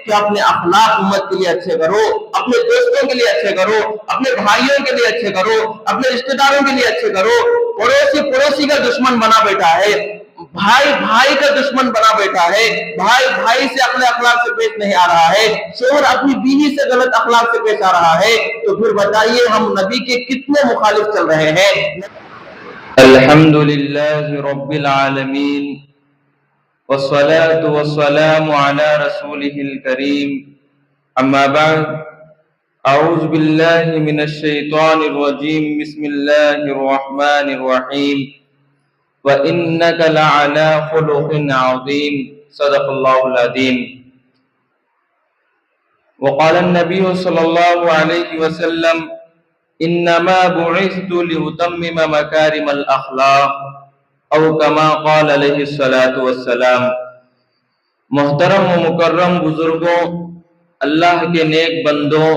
کہ اپنے اخلاق امت کے لیے اچھے کرو، اپنے دوستوں کے لیے اچھے کرو، اپنے بھائیوں کے لیے اچھے کرو، اپنے رشتہ داروں کے لیے اچھے کرو۔ پڑوسی کا دشمن بنا بیٹھا ہے، بھائی کا دشمن بنا بیٹھا ہے، بھائی سے اپنے اخلاق سے پیش نہیں آ رہا ہے، شوہر اپنی بیوی سے غلط اخلاق سے پیش آ رہا ہے، تو پھر بتائیے ہم نبی کے کتنے مخالف چل رہے ہیں۔ الحمد للہ رب العالمین والصلاة والسلام على رسوله الكريم اما بعد اعوذ باللہ من الشیطان الرجیم بسم اللہ الرحمن الرحیم وَإِنَّكَ لَعَلَى خُلُقٍ عَظِيمٍ صدق اللہ العظیم۔ وقال النبی صلی اللہ علیہ وسلم انما بعثت لأتمم مکارم الاخلاق او کما قال علیہ الصلاۃ والسلام۔ محترم و مکرم بزرگوں، اللہ کے نیک بندوں،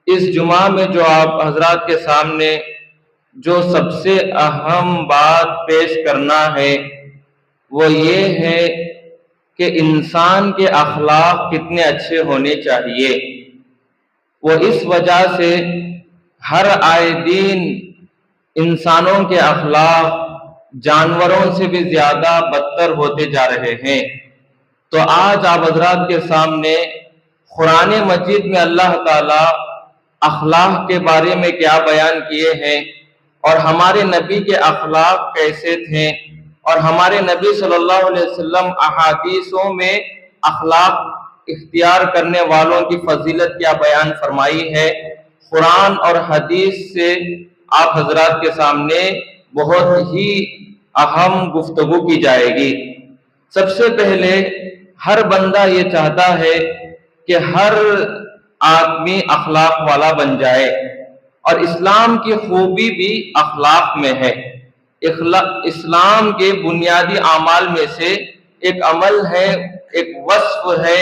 اس جمعہ میں جو آپ حضرات کے سامنے جو سب سے اہم بات پیش کرنا ہے وہ یہ ہے کہ انسان کے اخلاق کتنے اچھے ہونے چاہیے۔ وہ اس وجہ سے ہر آئے دن انسانوں کے اخلاق جانوروں سے بھی زیادہ بدتر ہوتے جا رہے ہیں۔ تو آج آپ حضرات کے سامنے قرآن مجید میں اللہ تعالیٰ اخلاق کے بارے میں کیا بیان کیے ہیں، اور ہمارے نبی کے اخلاق کیسے تھے، اور ہمارے نبی صلی اللہ علیہ وسلم احادیثوں میں اخلاق اختیار کرنے والوں کی فضیلت کیا بیان فرمائی ہے، قرآن اور حدیث سے آپ حضرات کے سامنے بہت ہی اہم گفتگو کی جائے گی۔ سب سے پہلے ہر بندہ یہ چاہتا ہے کہ ہر آدمی اخلاق والا بن جائے، اور اسلام کی خوبی بھی اخلاق میں ہے۔ اسلام کے بنیادی اعمال میں سے ایک عمل ہے، ایک وصف ہے،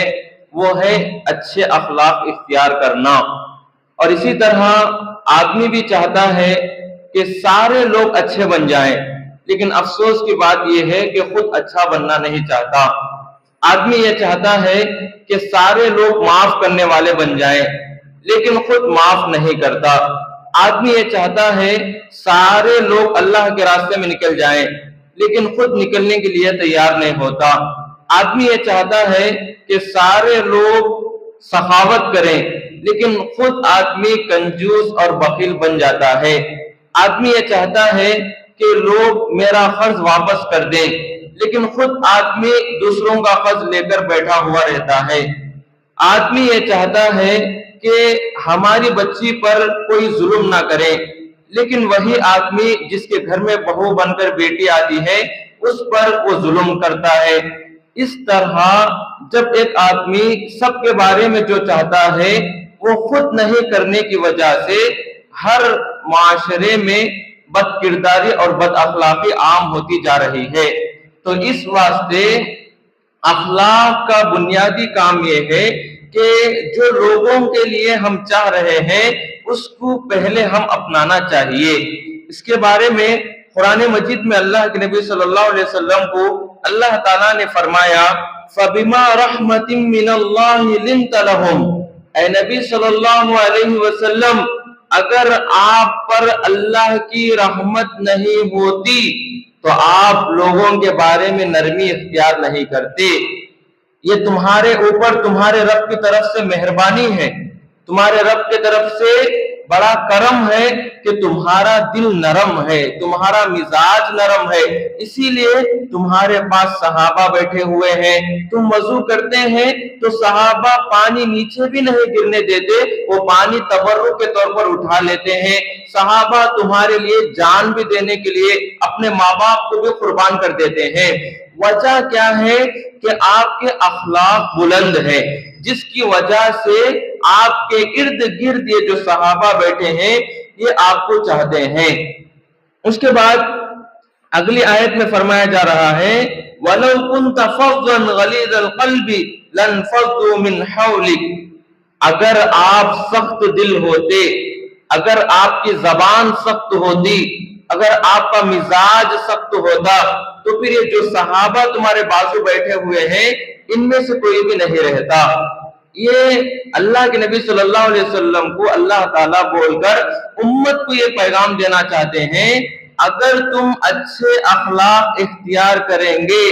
وہ ہے اچھے اخلاق اختیار کرنا۔ اور اسی طرح آدمی بھی چاہتا ہے کہ سارے لوگ اچھے بن جائیں، لیکن افسوس کی بات یہ ہے کہ خود اچھا بننا نہیں چاہتا۔ آدمی یہ چاہتا ہے کہ سارے لوگ معاف کرنے والے بن جائیں، لیکن خود معاف نہیں کرتا۔ آدمی یہ چاہتا ہے سارے لوگ اللہ کے راستے میں نکل جائیں، لیکن خود نکلنے کے لیے تیار نہیں ہوتا۔ آدمی یہ چاہتا ہے کہ سارے لوگ سخاوت کریں، لیکن خود آدمی کنجوس اور بخیل بن جاتا ہے۔ آدمی یہ چاہتا ہے کہ لوگ میرا قرض واپس کر دیں، لیکن خود آدمی دوسروں کا قرض لے کر بیٹھا ہوا رہتا ہے۔ آدمی یہ چاہتا ہے کہ ہماری بچی پر کوئی ظلم نہ کرے، لیکن وہی آدمی جس کے گھر میں بہو بن کر بیٹی آتی ہے اس پر وہ ظلم کرتا ہے۔ اس طرح جب ایک آدمی سب کے بارے میں جو چاہتا ہے وہ خود نہیں کرنے کی وجہ سے ہر معاشرے میں بد کرداری اور بد اخلاقی عام ہوتی جا رہی ہے۔ تو اس واسطے اخلاق کا بنیادی کام یہ ہے کہ جو لوگوں کے لیے ہم چاہ رہے ہیں اس کو پہلے ہم اپنانا چاہیے۔ اس کے بارے میں قرآن مجید میں اللہ کے نبی صلی اللہ علیہ وسلم کو اللہ تعالیٰ نے فرمایا فَبِمَا رَحْمَةٍ مِّنَ اللَّهِ لِنْتَ لَهُمْ۔ اے نبی صلی اللہ علیہ وسلم، اگر آپ پر اللہ کی رحمت نہیں ہوتی تو آپ لوگوں کے بارے میں نرمی اختیار نہیں کرتے۔ یہ تمہارے اوپر تمہارے رب کی طرف سے مہربانی ہے، تمہارے رب کی طرف سے بڑا کرم ہے کہ تمہارا دل نرم ہے، تمہارا مزاج نرم ہے، اسی لیے تمہارے پاس صحابہ بیٹھے ہوئے ہیں۔ تم وضو کرتے ہیں تو صحابہ پانی نیچے بھی نہیں گرنے دیتے، وہ پانی تبرک کے طور پر اٹھا لیتے ہیں۔ صحابہ تمہارے لیے جان بھی دینے کے لیے اپنے ماں باپ کو بھی قربان کر دیتے ہیں۔ وجہ کیا ہے کہ آپ کے اخلاق بلند ہے، جس کی وجہ سے آپ کے ارد گرد یہ جو صحابہ بیٹھے ہیں یہ آپ کو چاہتے ہیں۔ اس کے بعد اگلی آیت میں فرمایا جا رہا ہے وَلَوْ كُنْتَ فَظًّا غَلِيظَ الْقَلْبِ لَانفَضُّوا مِنْ حَوْلِكَ، اگر آپ سخت دل ہوتے، اگر آپ کی زبان سخت ہوتی، اگر آپ کا مزاج سخت ہوتا تو پھر یہ جو صحابہ تمہارے بازو بیٹھے ہوئے ہیں ان میں سے کوئی بھی نہیں رہتا۔ یہ اللہ کے نبی صلی اللہ علیہ وسلم کو اللہ تعالیٰ بول کر امت کو یہ پیغام دینا چاہتے ہیں، اگر تم اچھے اخلاق اختیار کریں گے،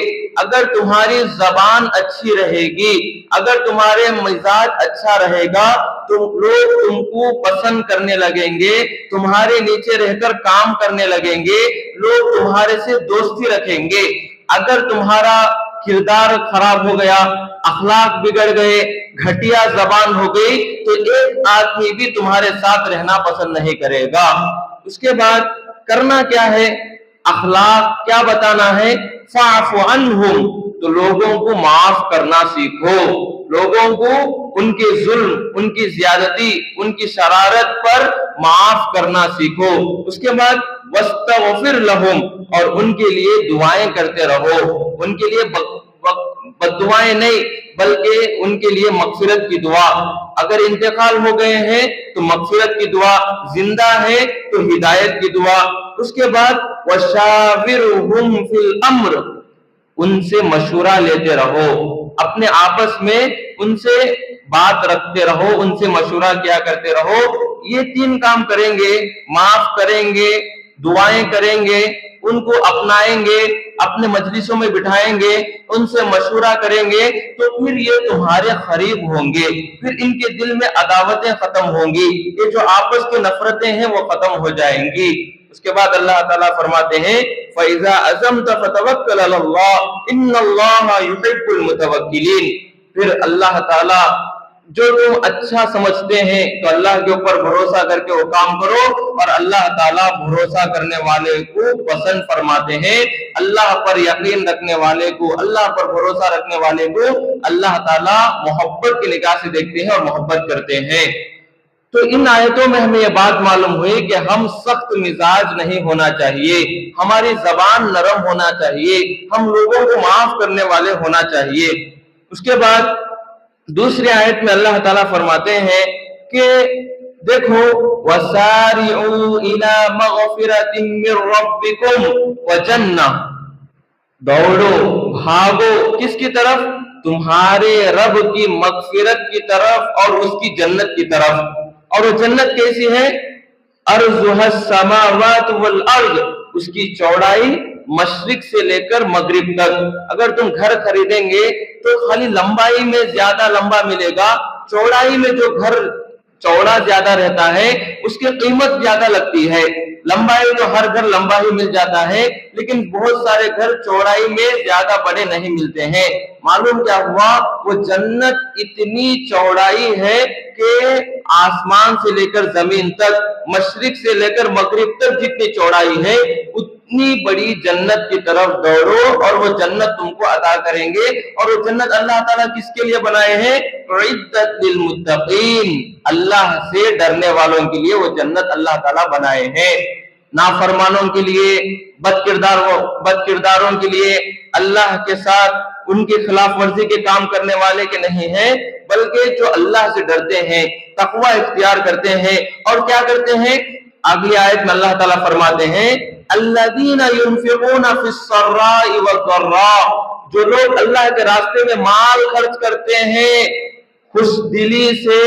اگر تمہاری زبان اچھی رہے گی، اگر تمہارے مزاج اچھا رہے گا، تو لوگ تم کو پسند کرنے لگیں گے، تمہارے نیچے رہ کر کام کرنے لگیں گے، لوگ تمہارے سے دوستی رکھیں گے۔ اگر تمہارا کردار خراب ہو گیا، اخلاق بگڑ گئے، گھٹیا زبان ہو گئی، تو ایک آدمی بھی تمہارے ساتھ رہنا پسند نہیں کرے گا۔ اس کے بعد کرنا کیا ہے؟ اخلاق کیا بتانا ہے؟ فاعف عنہم، تو لوگوں کو معاف کرنا سیکھو، لوگوں کو ان کے ظلم، ان کی زیادتی، ان کی شرارت پر معاف کرنا سیکھو۔ اس کے بعد واستغفر لہم، اور ان کے لیے دعائیں کرتے رہو، ان کے لیے بد دعائیں نہیں بلکہ ان کے لیے مغفرت کی دعا۔ اگر انتقال ہو گئے ہیں تو مغفرت کی دعا، زندہ ہے تو ہدایت کی دعا۔ اس کے بعد وشاورہم فی الامر، ان سے مشورہ لیتے رہو، اپنے آپس میں ان سے بات رکھتے رہو، ان سے مشورہ کیا کرتے رہو۔ یہ تین کام کریں گے، معاف کریں گے، دعائیں کریں گے، ان کو اپنائیں گے، اپنے مجلسوں میں بٹھائیں گے، ان سے مشورہ کریں گے، تو پھر یہ تمہارے قریب ہوں گے، پھر ان کے دل میں عداوتیں ختم ہوں گی، یہ جو آپس کی نفرتیں ہیں وہ ختم ہو جائیں گی۔ اس کے بعد اللہ تعالیٰ فرماتے ہیں فَإِذَا عَزَمْتَ فَتَوَكَّلْ عَلَى اللَّهِ إِنَّ اللَّهَ يُحِبُّ الْمُتَوَكِّلِينَ۔ پھر اللہ تعالیٰ جو تم اچھا سمجھتے ہیں تو اللہ کے اوپر بھروسہ کر کے وہ کام کرو، اور اللہ تعالیٰ بھروسہ کرنے والے کو پسند فرماتے ہیں۔ اللہ پر یقین رکھنے والے کو، اللہ پر بھروسہ رکھنے والے کو اللہ تعالیٰ محبت کی نگاہ سے دیکھتے ہیں اور محبت کرتے ہیں۔ تو ان آیتوں میں ہمیں یہ بات معلوم ہوئی کہ ہم سخت مزاج نہیں ہونا چاہیے، ہماری زبان نرم ہونا چاہیے، ہم لوگوں کو معاف کرنے والے ہونا چاہیے۔ اس کے بعد دوسری آیت میں اللہ تعالیٰ فرماتے ہیں کہ دیکھو وَسَارِعُوا إِلَى مَغْفِرَةٍ مِّن رَّبِّكُمْ وَجَنَّةٍ، دوڑو، بھاگو کس کی طرف؟ تمہارے رب کی مغفرت کی طرف اور اس کی جنت کی طرف۔ اور وہ جنت کیسی ہے؟ ارضها السماوات والارض، اس کی چوڑائی مشرق سے لے کر مغرب تک۔ اگر تم گھر خریدیں گے تو خالی لمبائی میں زیادہ لمبا ملے گا، چوڑائی میں جو گھر چوڑا زیادہ رہتا ہے اس کی قیمت زیادہ لگتی ہے۔ لمبائی تو ہر گھر لمبا ہی مل جاتا ہے، لیکن بہت سارے گھر چوڑائی میں زیادہ بڑے نہیں ملتے ہیں۔ معلوم کیا ہوا؟ وہ جنت اتنی چوڑائی ہے کہ آسمان سے لے کر زمین تک، مشرق سے لے کر مغرب تک جتنی چوڑائی ہے، اتنی بڑی جنت کی طرف دوڑو، اور وہ جنت تم کو عطا کریں گے۔ اور وہ جنت اللہ تعالیٰ کس کے لیے بنائے ہیں؟ اعدت للمتقین، اللہ سے ڈرنے والوں کے لیے وہ جنت اللہ تعالیٰ بنائے ہیں۔ نافرمانوں کے لیے، بد کرداروں کے لیے، اللہ کے ساتھ ان کی خلاف ورزی کے کام کرنے والے کے نہیں ہیں، بلکہ جو اللہ سے ڈرتے ہیں، تقوی اختیار کرتے ہیں، اور کیا کرتے ہیں؟ اگلی آیت میں اللہ تعالیٰ فرماتے ہیں الذین ينفقون فی السراء والضراء، جو لوگ اللہ کے راستے میں مال خرچ کرتے ہیں، خوش دلی سے،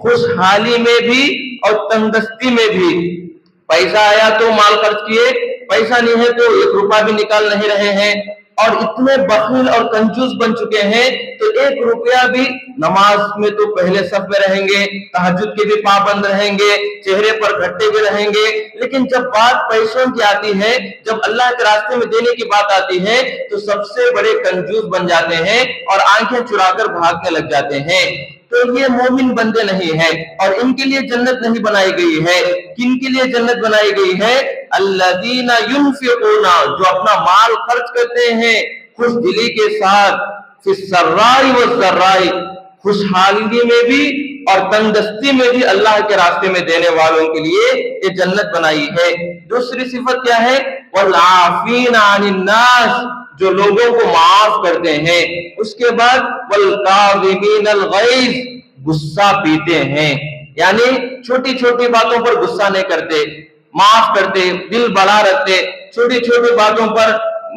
خوشحالی میں بھی اور تندرستی میں بھی۔ پیسہ آیا تو مال خرچ کیے، پیسہ نہیں ہے تو ایک روپیہ بھی نکال نہیں رہے ہیں، اور اتنے بخیل اور کنجوس بن چکے ہیں تو ایک روپیہ بھی، نماز میں تو پہلے صف میں رہیں گے، تہجد کے بھی پابند رہیں گے، چہرے پر گھٹے بھی رہیں گے، لیکن جب بات پیسوں کی آتی ہے، جب اللہ کے راستے میں دینے کی بات آتی ہے تو سب سے بڑے کنجوس بن جاتے ہیں اور آنکھیں چرا کر بھاگنے لگ جاتے ہیں۔ تو یہ مومن بندے نہیں ہیں، اور ان کے لیے جنت نہیں بنائی گئی ہے۔ کن کے لیے جنت بنائی گئی ہے؟ الذین ينفقون، جو اپنا مال خرچ کرتے ہیں خوش دلی کے ساتھ، فی السراء والضراء، خوشحالی میں بھی اور تندرستی میں بھی اللہ کے راستے میں دینے والوں کے لیے یہ جنت بنائی ہے۔ دوسری صفت کیا ہے؟ والعافین عن الناس، جو لوگوں کو معاف کرتے ہیں۔ اس کے بعد والکاظمین الغیظ، غصہ پیتے ہیں، یعنی چھوٹی چھوٹی باتوں پر غصہ نہیں کرتے، معاف کرتے، دل بڑا رکھتے، چھوٹی چھوٹی باتوں پر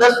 10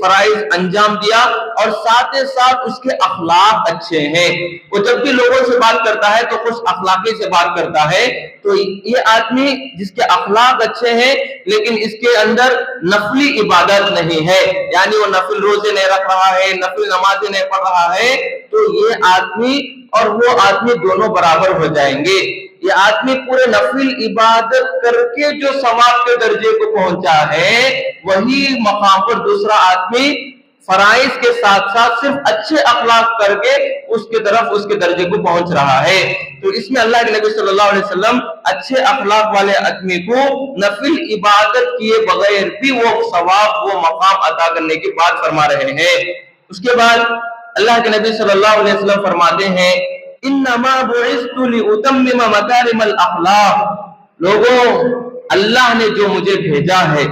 فرائض انجام دیا اور ساتھ ساتھ اس کے اخلاق اچھے ہیں. وہ جب بھی لوگوں سے بات کرتا ہے تو خوش اخلاقی سے بات کرتا ہے. تو یہ آدمی جس کے اخلاق اچھے ہیں لیکن اس کے اندر نفلی عبادت نہیں ہے، یعنی وہ نفل روزے نہیں رکھ رہا ہے، نفل نمازیں نہیں پڑھ رہا ہے، تو یہ آدمی اور وہ آدمی دونوں برابر ہو جائیں گے. یہ آدمی پورے نفل عبادت کر کے جو ثواب کے درجے کو پہنچا ہے، وہی مقام پر دوسرا آدمی فرائض کے ساتھ ساتھ صرف اچھے اخلاق کر کے اس کے طرف اس کے درجے کو پہنچ رہا ہے. تو اس میں اللہ کے نبی صلی اللہ علیہ وسلم اچھے اخلاق والے آدمی کو نفل عبادت کیے بغیر بھی وہ ثواب، وہ مقام عطا کرنے کی بات فرما رہے ہیں. اس کے بعد اللہ کے نبی صلی اللہ علیہ وسلم فرماتے ہیں انما بعثت لاتمم مکارم الاخلاق. لوگوں، اللہ نے جو مجھے بھیجا ہے،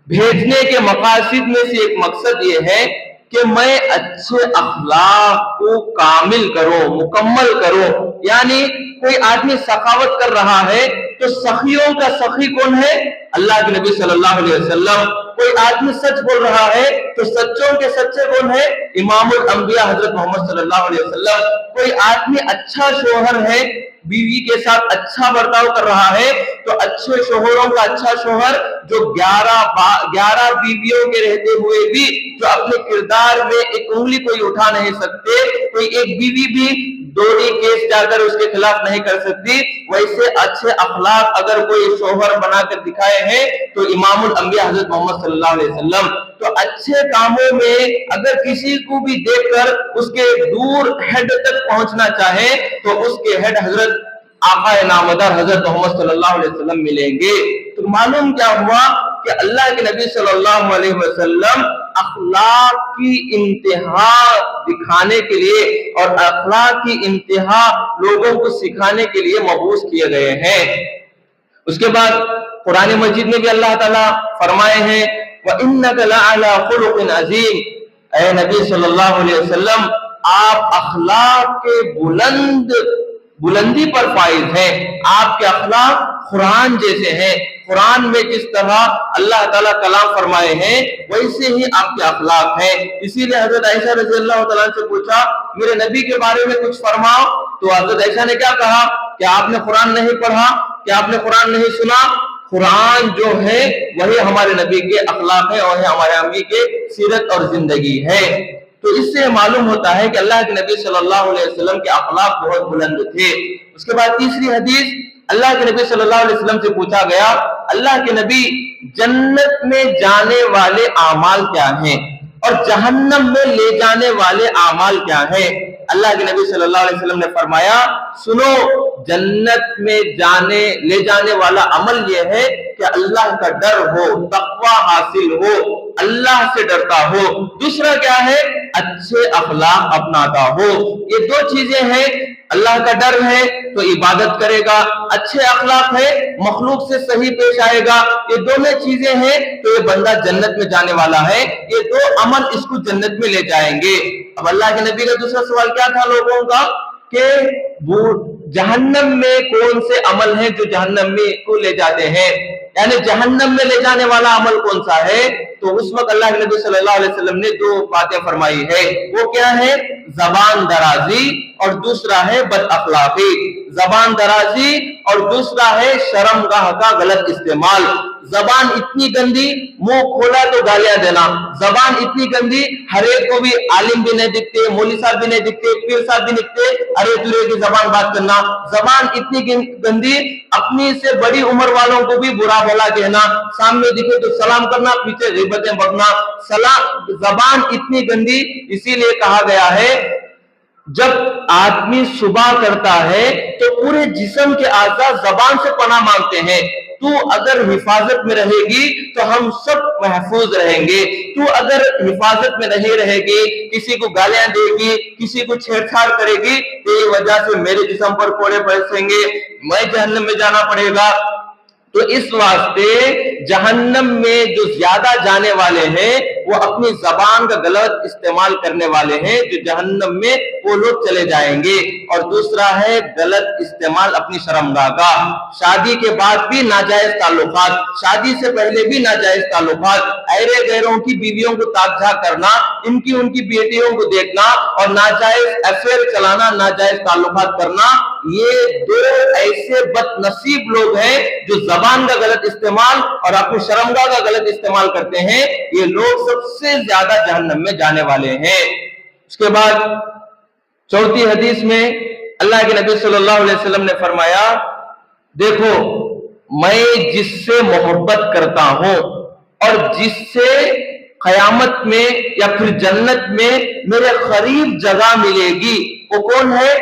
بھیجنے کے مقاصد میں سے ایک مقصد یہ ہے کہ میں اچھے اخلاق کو کامل کروں، مکمل کروں. یعنی کوئی آدمی سخاوت کر رہا ہے تو سخیوں کا سخی کون ہے؟ اللہ کے نبی صلی اللہ علیہ وسلم. کوئی آدمی سچ بول رہا ہے تو سچوں کے سچے کون ہے؟ امام الانبیاء حضرت محمد صلی اللہ علیہ وسلم. کوئی آدمی اچھا شوہر ہے، بیوی کے ساتھ اچھا برتاؤ کر رہا ہے، تو اچھے شوہروں کا اچھا شوہر جو 11 بیویوں کے رہتے ہوئے بھی جو اپنے کردار میں ایک انگلی کوئی اٹھا نہیں سکتے، کوئی ایک بیوی بھی دوری کیس جا کر اس کے خلاف نہیں کر سکتی، ویسے اچھے اخلاق اگر کوئی شوہر بنا کر دکھائے ہیں تو امام الانبیاء حضرت محمد صلی اللہ علیہ وسلم. تو اچھے کاموں میں اگر کسی کو بھی دیکھ کر اس کے دور ہیڈ تک پہنچنا چاہے تو اس کے ہیڈ حضرت آقا نامدار حضرت محمد صلی اللہ علیہ وسلم ملیں گے. تو معلوم کیا ہوا کہ اللہ کے نبی صلی اللہ علیہ وسلم اخلاق کی انتہا دکھانے کے لیے اور اخلاق کی انتہا لوگوں کو سکھانے کے لیے مبعوث کیے گئے ہیں. اس کے بعد قرآن مجید میں بھی اللہ تعالیٰ فرمائے ہیں وَإِنَّكَ لَعَلَىٰ خُلُقٍ عَظِيمٍ. اے نبی صلی اللہ علیہ وسلم، آپ اخلاق کے بلندی پر فائز ہیں. آپ کے اخلاق قرآن جیسے ہیں. قرآن میں جس طرح اللہ تعالیٰ کلام فرمائے ہیں ویسے ہی آپ کے اخلاق ہیں. اسی لیے حضرت عائشہ رضی اللہ تعالیٰ سے پوچھا میرے نبی کے بارے میں کچھ فرماؤ، تو حضرت عائشہ نے کیا کہا کہ آپ نے قرآن نہیں پڑھا، کہ آپ نے قرآن نہیں سنا. قرآن جو ہے وہی ہمارے نبی کے اخلاق ہے اور ہمارے نبی کے سیرت اور زندگی ہے. تو اس سے معلوم ہوتا ہے کہ اللہ کے نبی صلی اللہ علیہ وسلم کے اخلاق بہت بلند تھے. اس کے بعد تیسری حدیث، اللہ کے نبی صلی اللہ علیہ وسلم سے پوچھا گیا اللہ کے نبی جنت میں جانے والے اعمال کیا ہیں اور جہنم میں لے جانے والے اعمال کیا ہیں؟ اللہ کے نبی صلی اللہ علیہ وسلم نے فرمایا سنو، جنت میں لے جانے والا عمل یہ ہے کہ اللہ کا ڈر ہو، تقوی حاصل ہو، اللہ سے ڈرتا ہو. دوسرا کیا ہے؟ اچھے اخلاق اپناتا ہو. یہ دو چیزیں ہیں. اللہ کا ڈر ہے تو عبادت کرے گا، اچھے اخلاق ہے مخلوق سے صحیح پیش آئے گا. یہ دونوں چیزیں ہیں تو یہ بندہ جنت میں جانے والا ہے. یہ دو عمل اس کو جنت میں لے جائیں گے. اب اللہ کے نبی کا دوسرا سوال کیا تھا لوگوں کا کہ جہنم میں کون سے عمل ہیں جو جہنم میں کو لے جاتے ہیں، یعنی جہنم میں لے جانے والا عمل کون سا ہے؟ تو اس وقت اللہ کے نبی صلی اللہ علیہ وسلم نے دو باتیں فرمائی ہے. وہ کیا ہے؟ زبان درازی اور دوسرا ہے بد اخلاقی. زبان درازی اور دوسرا ہے شرمگاہ کا غلط استعمال. زبان اتنی گندی، منہ کھولا تو گالیاں دینا. زبان اتنی گندی، ہر ایک کو بھی عالم بھی نہیں دکھتے، مولوی صاحب بھی نہیں دکھتے، پیر صاحب بھی نہیں دکھتے، ارے دورے کی زبان بات کرنا. زبان اتنی گندی، اپنی سے بڑی عمر والوں کو بھی برا بھلا کہنا، سامنے دکھے تو سلام کرنا، پیچھے غیبتیں بکنا. زبان اتنی گندی. اسی لیے کہا گیا ہے جب آدمی صبح کرتا ہے تو پورے جسم کے اعضاء زبان سے پناہ مانگتے ہیں. تو اگر حفاظت میں رہے گی تو ہم سب محفوظ رہیں گے. تو اگر حفاظت میں نہیں رہے گی، کسی کو گالیاں دے گی، کسی کو چھیڑ چھاڑ کرے گی، تو یہ وجہ سے میرے جسم پر کوڑے برسیں گے، میں جہنم میں جانا پڑے گا. تو اس واسطے جہنم میں جو زیادہ جانے والے ہیں وہ اپنی زبان کا غلط استعمال کرنے والے ہیں، جو جہنم میں وہ لوگ چلے جائیں گے۔ اور دوسرا ہے غلط استعمال اپنی شرمگاہ کا، شادی کے بعد بھی ناجائز تعلقات، شادی سے پہلے بھی ناجائز تعلقات، ایرے غیروں کی بیویوں کو تاک جھاک کرنا، ان کی بیٹیوں کو دیکھنا اور ناجائز افیئر چلانا، ناجائز تعلقات کرنا، یہ دو ایسے بد نصیب لوگ ہیں جو زبان کا غلط استعمال اور اپنی شرمگاہ کا غلط استعمال کرتے ہیں، یہ لوگ سب سے زیادہ جہنم میں جانے والے ہیں۔ اس کے بعد چوتھی حدیث میں اللہ کے نبی صلی اللہ علیہ وسلم نے فرمایا، دیکھو میں جس سے محبت کرتا ہوں اور جس سے قیامت میں یا پھر جنت میں میرے قریب جگہ ملے گی، وہ کون ہے؟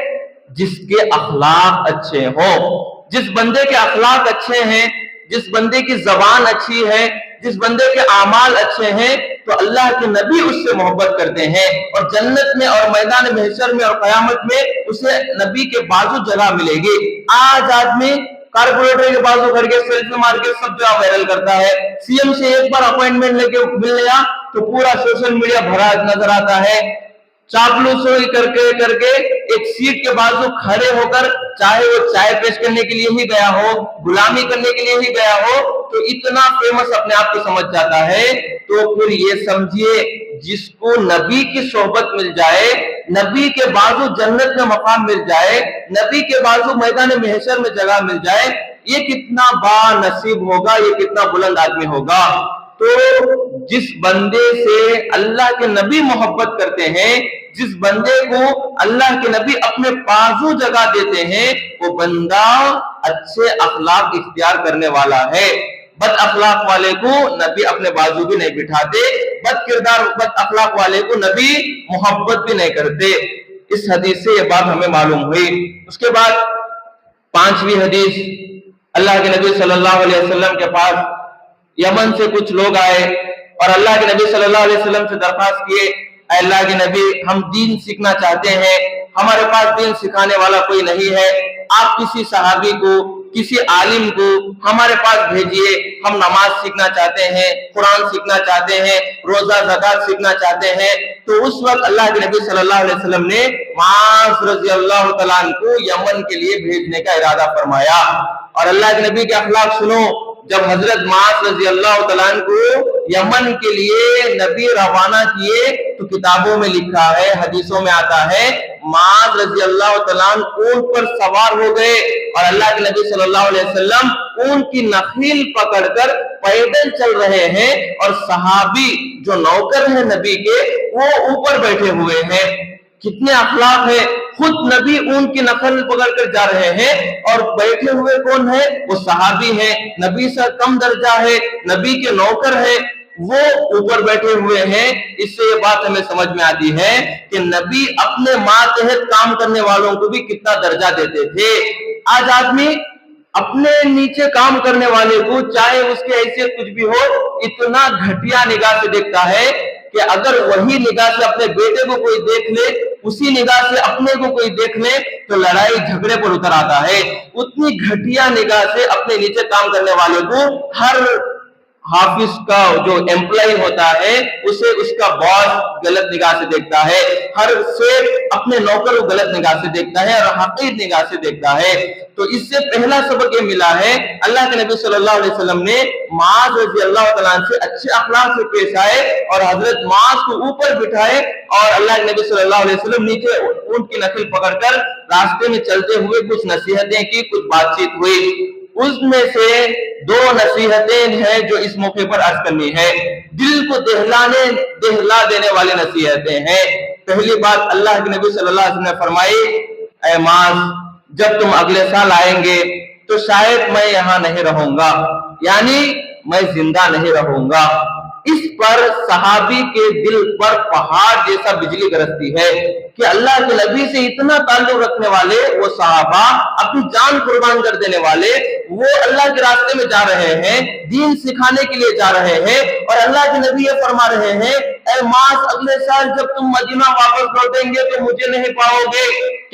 جس کے اخلاق اچھے ہوں۔ جس بندے کے اخلاق اچھے ہیں، جس بندے کی زبان اچھی ہے، جس بندے کے اعمال اچھے ہیں، تو اللہ کے نبی اس سے محبت کرتے ہیں، اور جنت میں اور میدان محشر میں اور قیامت میں اسے نبی کے بازو جگہ ملے گی۔ آج آدمی کارپوریٹر کے بازو کر کے سیلفی مار کے سب جگہ وائرل کرتا ہے، سی ایم سے ایک بار اپوائنٹمنٹ لے کے مل لیا تو پورا سوشل میڈیا بھرا نظر آتا ہے۔ چاپلوسوئی کر کے ایک سیٹ کے بازو کھڑے ہو کر، چاہے وہ چائے پیش کرنے کے لیے ہی گیا ہو، غلامی کرنے کے لیے ہی گیا ہو، تو اتنا فیمس اپنے آپ کو سمجھ جاتا ہے۔ تو پھر یہ سمجھیے، جس کو نبی کی صحبت مل جائے، نبی کے بازو جنت میں مقام مل جائے، نبی کے بازو میدان محشر میں جگہ مل جائے، یہ کتنا با نصیب ہوگا، یہ کتنا بلند آدمی ہوگا۔ تو جس بندے سے اللہ کے نبی محبت کرتے ہیں، جس بندے کو اللہ کے نبی اپنے بازو جگہ دیتے ہیں، وہ بندہ اچھے اخلاق اختیار کرنے والا ہے۔ بد اخلاق والے کو نبی اپنے بازو بھی نہیں بٹھاتے، بد کردار بد اخلاق والے کو نبی محبت بھی نہیں کرتے۔ اس حدیث سے یہ بات ہمیں معلوم ہوئی۔ اس کے بعد پانچویں حدیث، اللہ کے نبی صلی اللہ علیہ وسلم کے پاس یمن سے کچھ لوگ آئے اور اللہ کے نبی صلی اللہ علیہ وسلم سے درخواست کیے، اے اللہ کے نبی، ہم دین سیکھنا چاہتے ہیں، ہمارے پاس دین سکھانے والا کوئی نہیں ہے، آپ کسی صحابی کو، کسی عالم کو ہمارے پاس بھیجیے، ہم نماز سیکھنا چاہتے ہیں، قرآن سیکھنا چاہتے ہیں، روزہ زکات سیکھنا چاہتے ہیں۔ تو اس وقت اللہ کے نبی صلی اللہ علیہ وسلم نے معاذ رضی اللہ تعالیٰ عنہ کو یمن کے لیے بھیجنے کا ارادہ فرمایا۔ اور اللہ کے نبی کے اخلاق سنو، جب حضرت معاذ رضی اللہ تعالیٰ عنہ کو یمن کے لیے نبی روانہ کیے تو کتابوں میں لکھا ہے، حدیثوں میں آتا ہے، معاذ رضی اللہ تعالیٰ عنہ اونٹ پر سوار ہو گئے اور اللہ کے نبی صلی اللہ علیہ وسلم اونٹ کی نخیل پکڑ کر پیدل چل رہے ہیں، اور صحابی جو نوکر ہیں نبی کے، وہ اوپر بیٹھے ہوئے ہیں۔ کتنے اخلاق ہیں، خود نبی اونٹ کی نخل پکڑ کر جا رہے ہیں اور بیٹھے ہوئے کون ہے؟ وہ صحابی ہیں، نبی سے کم درجہ ہے، نبی کے نوکر ہیں، وہ اوپر بیٹھے ہوئے ہیں۔ اس سے یہ بات ہمیں سمجھ میں آتی ہے کہ نبی اپنے ماتحت کام کرنے والوں کو بھی کتنا درجہ دیتے تھے۔ آج آدمی اپنے نیچے کام کرنے والے کو، چاہے اس کی حیثیت کچھ بھی ہو، اتنا گھٹیا نگاہ سے دیکھتا ہے کہ اگر وہی نگاہ سے اپنے بیٹے کو کوئی دیکھ لے، اسی نگاہ سے اپنے کو کوئی دیکھ لے تو لڑائی جھگڑے پر اتر آتا ہے۔ اتنی گھٹیا نگاہ سے اپنے نیچے کام کرنے والے کو، ہر حافظ کا جو امپلائی ہوتا ہے اسے اس کا باس غلط نگاہ سے دیکھتا ہے، ہر شیخ اپنے نوکر کو غلط نگاہ سے دیکھتا ہے اور حقیر نگاہ سے دیکھتا ہے۔ تو اس سے پہلا سبق یہ ملا ہے، اللہ کے نبی صلی اللہ علیہ وسلم نے معاذ رضی اللہ تعالیٰ عنہ سے اچھے اخلاق سے پیش آئے اور حضرت معاذ کو اوپر بٹھائے، اور اللہ کے نبی صلی اللہ علیہ وسلم نیچے اونٹ کی نخل پکڑ کر راستے میں چلتے ہوئے کچھ نصیحتیں کی، کچھ بات چیت ہوئی۔ اس میں سے دو نصیحتیں ہیں جو اس موقع پر عرض کرنی ہے، دل کو دہلا دینے والی نصیحتیں ہیں۔ پہلی بات اللہ کے نبی صلی اللہ علیہ وسلم نے فرمائی، اے معاذ، جب تم اگلے سال آئیں گے تو شاید میں یہاں نہیں رہوں گا، یعنی میں زندہ نہیں رہوں گا۔ اس پر صحابی کے دل پر پہاڑ جیسا بجلی گرجتی ہے کہ اللہ کے نبی سے اتنا تعلق رکھنے والے وہ صحابہ، اپنی جان قربان کر دینے والے، وہ اللہ کے راستے میں جا رہے ہیں، دین سکھانے کے لیے جا رہے ہیں، اور اللہ کے نبی یہ فرما رہے ہیں، اے معاذ، اگلے سال جب تم مدینہ واپس لوٹیں گے تو مجھے نہیں پاؤ گے۔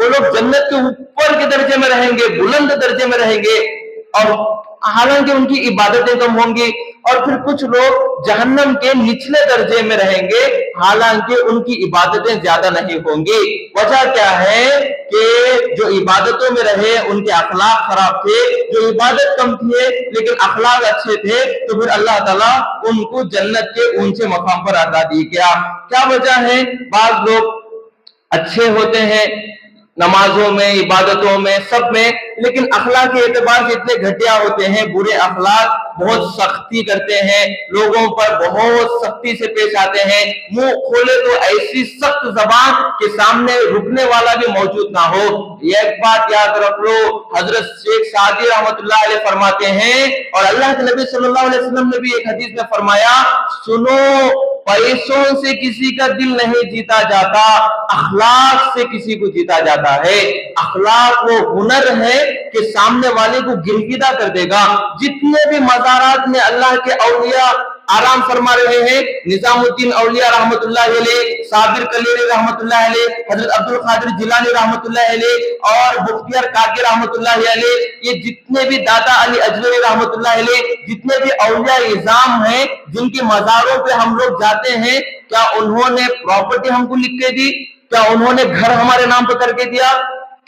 وہ لوگ جنت کے اوپر کے درجے میں رہیں گے, بلند درجے میں رہیں گے, اور حالانکہ ان کی عبادتیں کم ہوں گی. اور پھر کچھ لوگ جہنم کے نچلے درجے میں رہیں گے حالانکہ ان کی عبادتیں زیادہ نہیں ہوں گی. وجہ کیا ہے کہ جو عبادتوں میں رہے ان کے اخلاق خراب تھے, جو عبادت کم تھے لیکن اخلاق اچھے تھے, تو پھر اللہ تعالیٰ ان کو جنت کے اونچے مقام پر عطا دی. کیا وجہ ہے؟ بعض لوگ اچھے ہوتے ہیں نمازوں میں, عبادتوں میں, سب میں, لیکن اخلاق کے اعتبار سے اتنے گھٹیا ہوتے ہیں, برے اخلاق, بہت سختی کرتے ہیں, لوگوں پر بہت سختی سے پیش آتے ہیں, منہ کھولے تو ایسی سخت زبان کہ سامنے رکنے والا بھی موجود نہ ہو. یہ ایک بات یاد رکھ لو, حضرت شیخ سعدی رحمۃ اللہ علیہ فرماتے ہیں, اور اللہ کے نبی صلی اللہ علیہ وسلم نے بھی ایک حدیث میں فرمایا, سنو, پیسوں سے کسی کا دل نہیں جیتا جاتا, اخلاق سے کسی کو جیتا جاتا ہے. اخلاق وہ ہنر ہے کہ سامنے والے کو گرفدہ کر دے گا. جتنے بھی مزارات میں اللہ کے اولیاء آرام فرما رہے ہیں, نظام الدین اولیاء رحمت اللہ علیہ, صابر کلیری رحمت اللہ علیہ, حضرت عبد القادر جیلانی رحمت اللہ علیہ, اور بختیار کاکی رحمت اللہ علیہ, یہ جتنے بھی دادا علی اجمیری رحمت اللہ علیہ, جتنے بھی اولیاء اعظام ہیں جن کی مزاروں پہ ہم لوگ جاتے ہیں, کیا انہوں نے پراپرٹی ہم کو لکھ کے دی؟ کیا انہوں نے گھر ہمارے نام پر کر کے دیا؟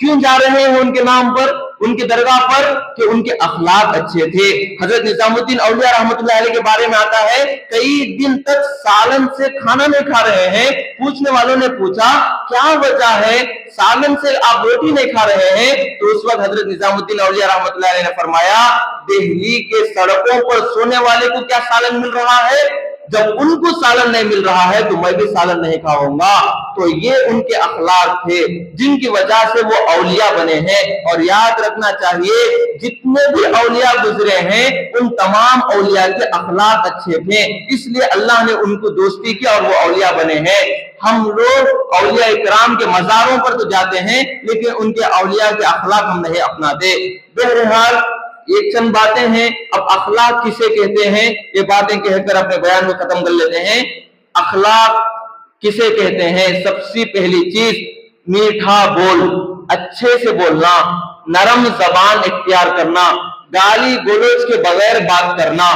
کیوں جا رہے ہیں ان کے نام پر, ان کی درگاہ پر؟ کہ ان کے اخلاق اچھے تھے. حضرت نظام الدین اولیاء رحمت اللہ علیہ کے بارے میں آتا ہے, کئی دن تک سالن سے کھانا نہیں کھا رہے ہیں. پوچھنے والوں نے پوچھا کیا وجہ ہے, سالن سے آپ روٹی نہیں کھا رہے ہیں؟ تو اس وقت حضرت نظام الدین اولیاء رحمت اللہ علیہ نے فرمایا, دہلی کے سڑکوں پر سونے والے کو کیا سالن مل رہا ہے؟ جب ان کو سالن نہیں مل رہا ہے تو میں بھی سالن نہیں کھاؤں گا. تو یہ ان کے اخلاق تھے جن کی وجہ سے وہ اولیاء بنے ہیں. اور یاد رکھنا چاہیے جتنے بھی اولیاء گزرے ہیں ان تمام اولیاء کے اخلاق اچھے تھے, اس لیے اللہ نے ان کو دوستی کی اور وہ اولیاء بنے ہیں. ہم لوگ اولیاء کرام کے مزاروں پر تو جاتے ہیں لیکن ان کے اولیاء کے اخلاق ہم نہیں اپناتے. بہرحال یہ چند باتیں ہیں. اب اخلاق کسے کہتے ہیں, یہ باتیں کہہ کر اپنے بیان کو ختم کر لیتے ہیں. اخلاق کسے کہتے ہیں؟ سب سے پہلی چیز میٹھا بول, اچھے سے بولنا, نرم زبان اختیار کرنا, گالی گلوچ کے بغیر بات کرنا.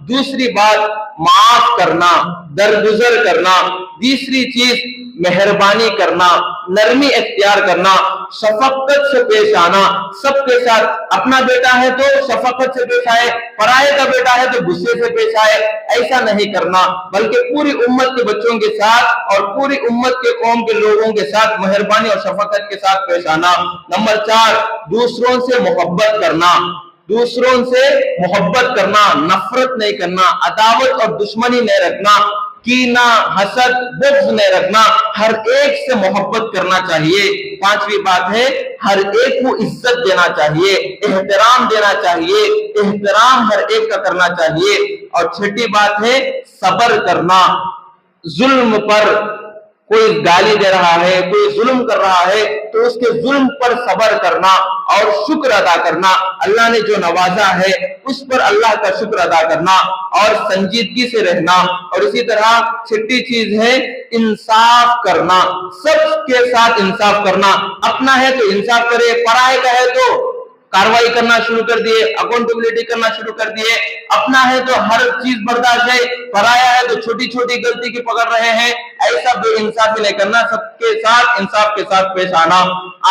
دوسری بات معاف کرنا, درگزر کرنا. تیسری چیز مہربانی کرنا, نرمی اختیار کرنا, شفقت سے پیش آنا. سب کے ساتھ, اپنا بیٹا ہے تو شفقت سے پیش آئے, پرائے کا بیٹا ہے تو غصے سے پیش آئے. ایسا نہیں کرنا, بلکہ پوری امت کے بچوں کے ساتھ اور پوری امت کے قوم کے لوگوں کے ساتھ مہربانی اور شفقت کے ساتھ پیش آنا. نمبر 4, دوسروں سے محبت کرنا. دوسروں سے محبت کرنا, نفرت نہیں کرنا, عداوت اور دشمنی نہیں رکھنا, کینہ, حسد, بغض نہیں رکھنا. ہر ایک سے محبت کرنا چاہیے. 5ویں بات ہے ہر ایک کو عزت دینا چاہیے, احترام دینا چاہیے, احترام ہر ایک کا کرنا چاہیے. اور 6ٹھی بات ہے صبر کرنا. ظلم پر, کوئی گالی دے رہا ہے, کوئی ظلم کر رہا ہے تو اس کے ظلم پر صبر کرنا اور شکر ادا کرنا. اللہ نے جو نوازا ہے اس پر اللہ کا شکر ادا کرنا اور سنجیدگی سے رہنا. اور اسی طرح 6ٹھی چیز ہے انصاف کرنا, سب کے ساتھ انصاف کرنا. اپنا ہے تو انصاف کرے, پرائے کا ہے تو کاروائی کرنا شروع کر دیے, اکاؤنٹیبلٹی کرنا شروع کر دیے. اپنا ہے تو ہر چیز برداشت ہے, پرایا ہے تو چھوٹی چھوٹی غلطی کی پکڑ رہے ہیں. ایسا بے انصافی نہیں کرنا, سب کے ساتھ انصاف کے ساتھ پیش آنا.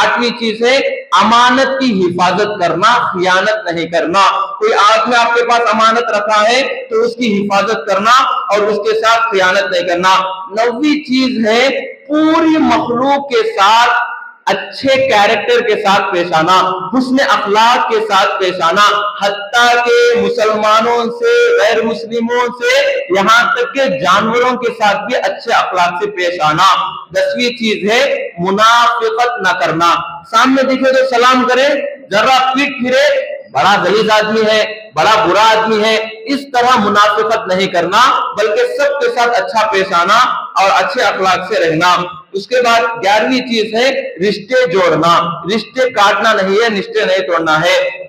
8ویں چیز ہے امانت کی حفاظت کرنا, خیانت نہیں کرنا. کوئی آپ میں آپ کے پاس امانت رکھا ہے تو اس کی حفاظت کرنا اور اس کے ساتھ خیانت نہیں کرنا. 9ویں چیز ہے پوری مخلوق کے ساتھ اچھے کیریکٹر کے ساتھ پیش آنا, حسن اخلاق کے ساتھ پیش آنا, حتیٰ کہ مسلمانوں سے, غیر مسلموں سے, یہاں تک کہ جانوروں کے ساتھ بھی اچھے اخلاق سے پیش آنا. 10ویں چیز ہے منافقت نہ کرنا. سامنے دکھے تو سلام کرے, ذرا پیٹ پھرے, بڑا غلیظ آدمی ہے, بڑا برا آدمی ہے, اس طرح منافقت نہیں کرنا بلکہ سب کے ساتھ اچھا پیش آنا اور اچھے اخلاق سے رہنا. اس کے بعد 11ویں چیز ہے رشتے جوڑنا. رشتے کاٹنا نہیں ہے, رشتے نہیں توڑنا ہے.